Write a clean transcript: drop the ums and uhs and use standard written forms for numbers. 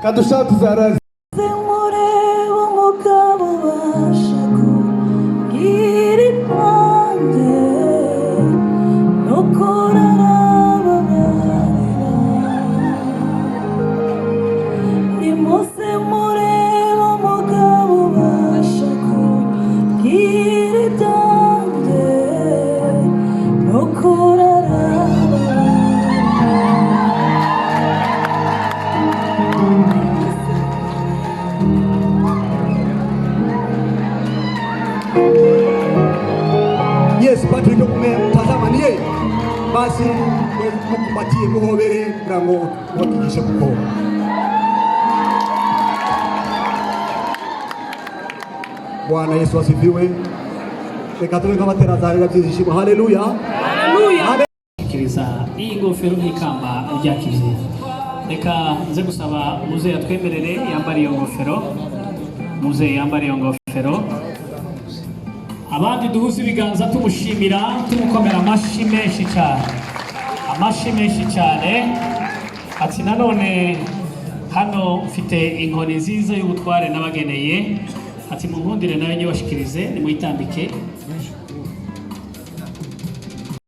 kadushaka tuzaraza Patrick umemtazama ni yeye, basi mkupatie muhobere kurango wakigisha kuko. Bwana Yesu asifiwe. Reka tuwe kama tena zari byishimo. Haleluya. Haleluya. Kiriza iyi ngofero nk'ikamba Jacky. Reka nze gusaba muze yatwemerere yambara iyo ngofero. Muze yambara iyo ngofero. Abandi duhuze ibiganza tumushimira tumukomera amashi menshi cyane. Ati nanone hano mfite inkoni nziza y'ubutware n'abageneye. Ati munkundire nayo nyibashikirize nimuyitambike.